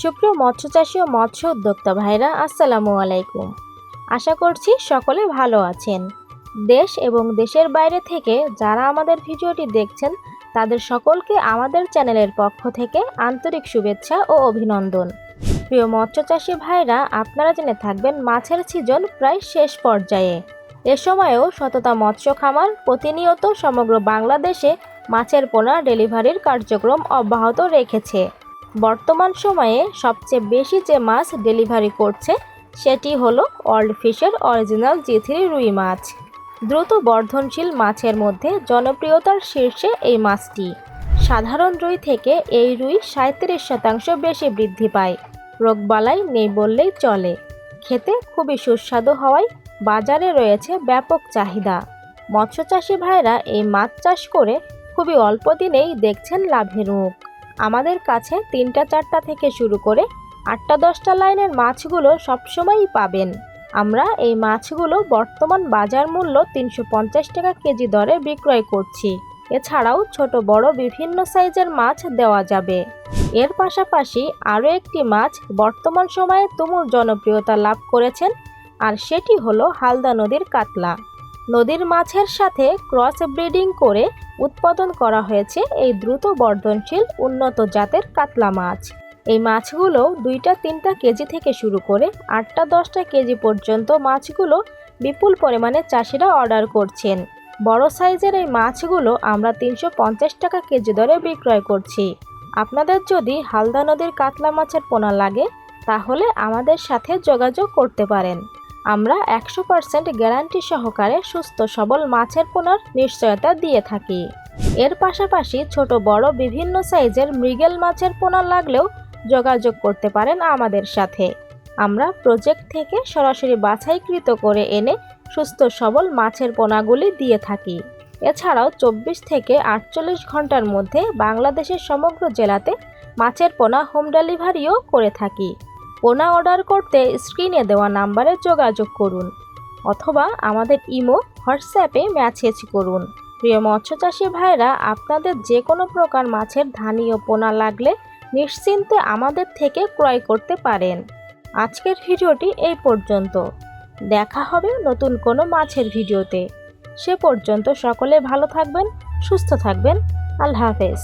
সুপ্রিয় মৎস্যচাষী ও মৎস্য উদ্যোক্তা ভাইরা, আসসালামু আলাইকুম। আশা করছি সকলে ভালো আছেন। দেশ এবং দেশের বাইরে থেকে যারা আমাদের ভিডিওটি দেখছেন তাদের সকলকে আমাদের চ্যানেলের পক্ষ থেকে আন্তরিক শুভেচ্ছা ও অভিনন্দন। প্রিয় মৎস্যচাষী ভাইরা, আপনারা জেনে থাকবেন মাছের সিজন প্রায় শেষ পর্যায়ে। এ সময়েও সততা মৎস্য খামার প্রতিনিয়ত সমগ্র বাংলাদেশে মাছের পোনা ডেলিভারির কার্যক্রম অব্যাহত রেখেছে। বর্তমান সময়ে সবচেয়ে বেশি যে মাছ ডেলিভারি করছে সেটি হলো ওয়ার্ল্ড ফিশের অরিজিনাল G3 রুই মাছ। দ্রুত বর্ধনশীল মাছের মধ্যে জনপ্রিয়তার শীর্ষে এই মাছটি। সাধারণ রুই থেকে এই রুই 37% বেশি বৃদ্ধি পায়। রোগবালাই নেই বললেই চলে। খেতে খুবই সুস্বাদু হওয়ায় বাজারে রয়েছে ব্যাপক চাহিদা। মৎস্যচাষী ভাইরা এই মাছ চাষ করে খুবই অল্প দিনেই দেখছেন লাভের মুখ। আমাদের কাছে 3টা-4টা থেকে শুরু করে 8টা-10টা লাইনের মাছগুলো সবসময়ই পাবেন। আমরা এই মাছগুলো বর্তমান বাজার মূল্য 350 টাকা কেজি দরে বিক্রয় করছি। এছাড়াও ছোট বড় বিভিন্ন সাইজের মাছ দেওয়া যাবে। এর পাশাপাশি আরও একটি মাছ বর্তমান সময়ে তুমুল জনপ্রিয়তা লাভ করেছেন, আর সেটি হলো হালদা নদীর কাতলা। নদীর মাছের সাথে ক্রস ব্রিডিং করে উৎপাদন করা হয়েছে এই দ্রুত বর্ধনশীল উন্নত জাতের কাতলা মাছ। এই মাছগুলো 2টা-3টা কেজি থেকে শুরু করে 8টা-10টা কেজি পর্যন্ত মাছগুলো বিপুল পরিমাণে চাষিরা অর্ডার করছেন। বড় সাইজের এই মাছগুলো আমরা 350 টাকা কেজি দরে বিক্রয় করছি। আপনাদের যদি হালদা নদীর কাতলা মাছের পোনা লাগে তাহলে আমাদের সাথে যোগাযোগ করতে পারেন। আমরা 100% গ্যারান্টি সহকারে সুস্থ সবল মাছের পোনার নিশ্চয়তা দিয়ে থাকি। এর পাশাপাশি ছোট বড় বিভিন্ন সাইজের মৃগেল মাছের পোনা লাগলেও যোগাযোগ করতে পারেন আমাদের সাথে। আমরা প্রজেক্ট থেকে সরাসরি বাছাইকৃত করে এনে সুস্থ সবল মাছের পোনাগুলি দিয়ে থাকি। এছাড়াও 24 থেকে 48 ঘন্টার মধ্যে বাংলাদেশের সমগ্র জেলাতে মাছের পোনা হোম ডেলিভারিও করে থাকি। পোনা অর্ডার করতে স্ক্রিনে দেওয়া নাম্বারে যোগাযোগ করুন অথবা আমাদের ইমো হোয়াটসঅ্যাপে মেসেজ করুন। প্রিয় মৎস্যচাষী ভাইরা, আপনাদের যে কোনো প্রকার মাছের ধানি ও পোনা লাগলে নিশ্চিন্তে আমাদের থেকে ক্রয় করতে পারেন। আজকের ভিডিওটি এই পর্যন্ত। দেখা হবে নতুন কোনো মাছের ভিডিওতে। সে পর্যন্ত সকলে ভালো থাকবেন, সুস্থ থাকবেন। আল্লাহ হাফেজ।